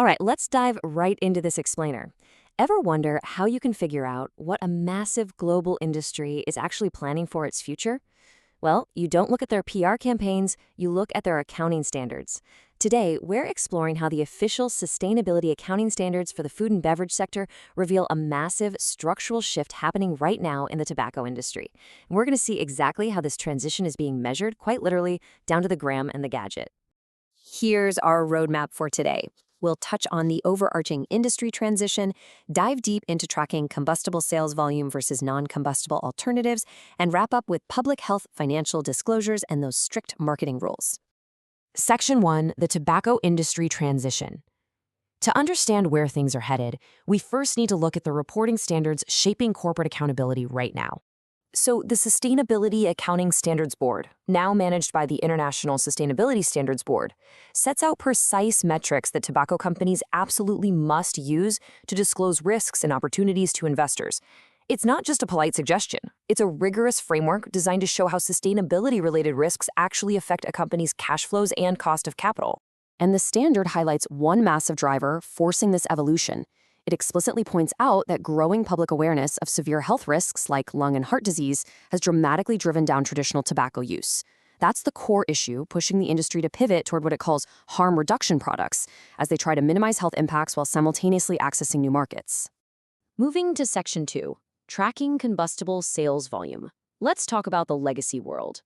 All right, let's dive right into this explainer. Ever wonder how you can figure out what a massive global industry is actually planning for its future? Well, you don't look at their PR campaigns, you look at their accounting standards. Today, we're exploring how the official sustainability accounting standards for the food and beverage sector reveal a massive structural shift happening right now in the tobacco industry. And we're going to see exactly how this transition is being measured, quite literally, down to the gram and the gadget. Here's our roadmap for today. We'll touch on the overarching industry transition, dive deep into tracking combustible sales volume versus non-combustible alternatives, and wrap up with public health financial disclosures and those strict marketing rules. Section 1, the tobacco industry transition. To understand where things are headed, we first need to look at the reporting standards shaping corporate accountability right now. So the Sustainability Accounting Standards Board, now managed by the International Sustainability Standards Board, sets out precise metrics that tobacco companies absolutely must use to disclose risks and opportunities to investors. It's not just a polite suggestion. It's a rigorous framework designed to show how sustainability-related risks actually affect a company's cash flows and cost of capital. And the standard highlights one massive driver forcing this evolution. It explicitly points out that growing public awareness of severe health risks like lung and heart disease has dramatically driven down traditional tobacco use. That's the core issue, pushing the industry to pivot toward what it calls harm reduction products, as they try to minimize health impacts while simultaneously accessing new markets. Moving to Section 2, tracking combustible sales volume. Let's talk about the legacy world.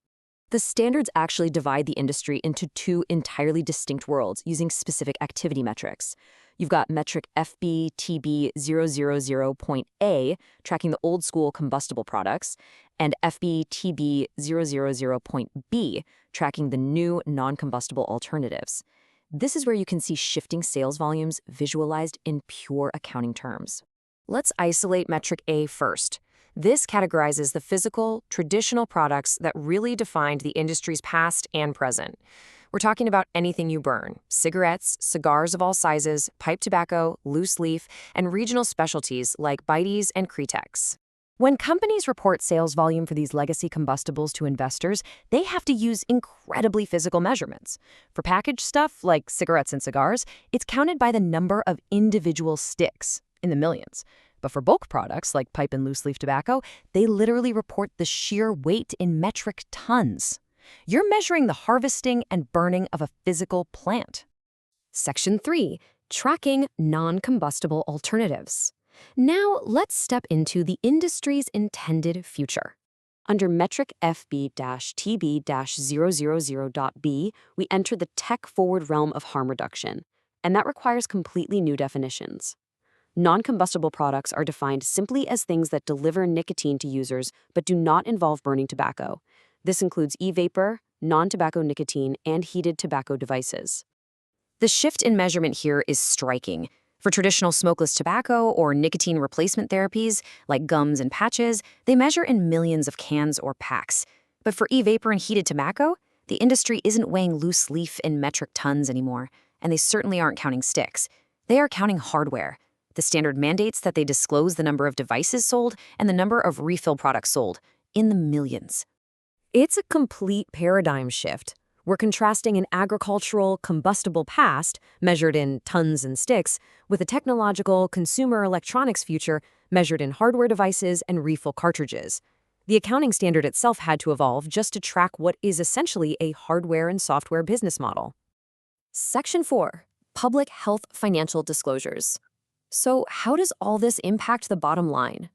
The standards actually divide the industry into two entirely distinct worlds using specific activity metrics. You've got metric FBTB000.A, tracking the old-school combustible products, and FBTB000.B, tracking the new non-combustible alternatives. This is where you can see shifting sales volumes visualized in pure accounting terms. Let's isolate metric A first. This categorizes the physical, traditional products that really defined the industry's past and present. We're talking about anything you burn: cigarettes, cigars of all sizes, pipe tobacco, loose leaf, and regional specialties like Bites and Kretex. When companies report sales volume for these legacy combustibles to investors, they have to use incredibly physical measurements. For packaged stuff like cigarettes and cigars, it's counted by the number of individual sticks, in the millions. But for bulk products like pipe and loose leaf tobacco, they literally report the sheer weight in metric tons. You're measuring the harvesting and burning of a physical plant. Section 3, tracking non-combustible alternatives. Now let's step into the industry's intended future. Under metric FB-TB-000.B, we enter the tech-forward realm of harm reduction, and that requires completely new definitions. Non-combustible products are defined simply as things that deliver nicotine to users but do not involve burning tobacco. This includes e-vapor, non-tobacco nicotine, and heated tobacco devices. The shift in measurement here is striking. For traditional smokeless tobacco or nicotine replacement therapies, like gums and patches, they measure in millions of cans or packs. But for e-vapor and heated tobacco, the industry isn't weighing loose leaf in metric tons anymore, and they certainly aren't counting sticks. They are counting hardware. The standard mandates that they disclose the number of devices sold and the number of refill products sold, in the millions. It's a complete paradigm shift. We're contrasting an agricultural, combustible past, measured in tons and sticks, with a technological, consumer electronics future measured in hardware devices and refill cartridges. The accounting standard itself had to evolve just to track what is essentially a hardware and software business model. Section 4, public health financial disclosures. So how does all this impact the bottom line?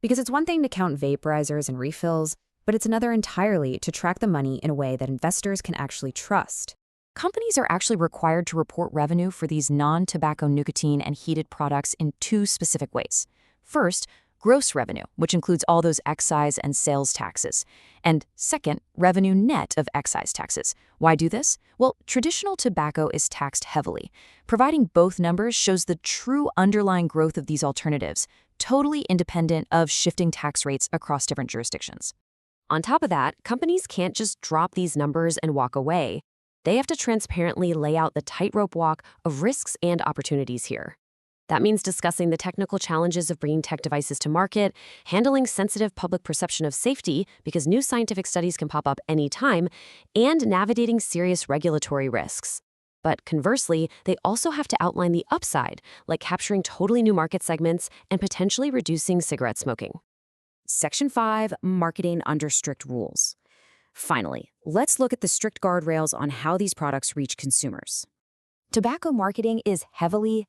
Because it's one thing to count vaporizers and refills, but it's another entirely to track the money in a way that investors can actually trust. Companies are actually required to report revenue for these non-tobacco nicotine and heated products in two specific ways. First, gross revenue, which includes all those excise and sales taxes. And second, revenue net of excise taxes. Why do this? Well, traditional tobacco is taxed heavily. Providing both numbers shows the true underlying growth of these alternatives, totally independent of shifting tax rates across different jurisdictions. On top of that, companies can't just drop these numbers and walk away. They have to transparently lay out the tightrope walk of risks and opportunities here. That means discussing the technical challenges of bringing tech devices to market, handling sensitive public perception of safety because new scientific studies can pop up anytime, and navigating serious regulatory risks. But conversely, they also have to outline the upside, like capturing totally new market segments and potentially reducing cigarette smoking. Section 5, Marketing under strict rules. Finally, let's look at the strict guardrails on how these products reach consumers. Tobacco marketing is heavily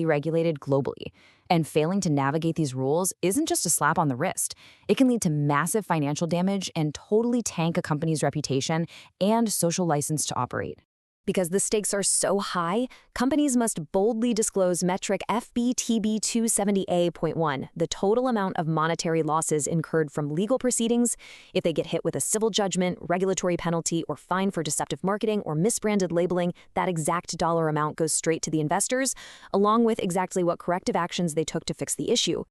regulated globally, and failing to navigate these rules isn't just a slap on the wrist. It can lead to massive financial damage and totally tank a company's reputation and social license to operate. Because the stakes are so high, companies must boldly disclose metric FBTB 270A.1, the total amount of monetary losses incurred from legal proceedings. If they get hit with a civil judgment, regulatory penalty, or fine for deceptive marketing or misbranded labeling, that exact dollar amount goes straight to the investors, along with exactly what corrective actions they took to fix the issue.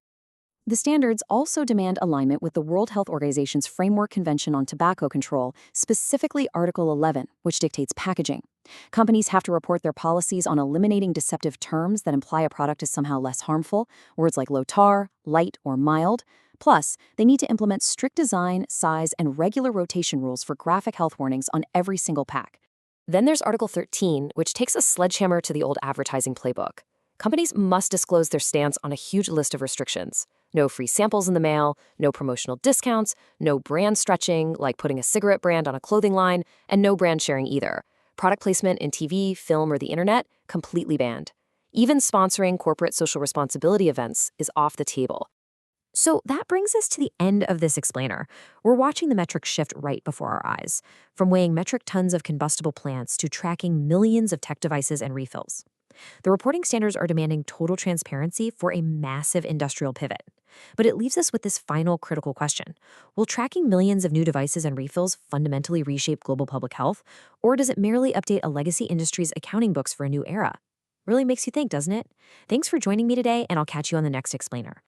The standards also demand alignment with the World Health Organization's Framework Convention on Tobacco Control, specifically Article 11, which dictates packaging. Companies have to report their policies on eliminating deceptive terms that imply a product is somehow less harmful, words like low tar, light, or mild. Plus, they need to implement strict design, size, and regular rotation rules for graphic health warnings on every single pack. Then there's Article 13, which takes a sledgehammer to the old advertising playbook. Companies must disclose their stance on a huge list of restrictions. No free samples in the mail, no promotional discounts, no brand stretching, like putting a cigarette brand on a clothing line, and no brand sharing either. Product placement in TV, film, or the internet, completely banned. Even sponsoring corporate social responsibility events is off the table. So that brings us to the end of this explainer. We're watching the metrics shift right before our eyes, from weighing metric tons of combustible plants to tracking millions of tech devices and refills. The reporting standards are demanding total transparency for a massive industrial pivot. But it leaves us with this final critical question. Will tracking millions of new devices and refills fundamentally reshape global public health, or does it merely update a legacy industry's accounting books for a new era? Really makes you think, doesn't it? Thanks for joining me today, and I'll catch you on the next explainer.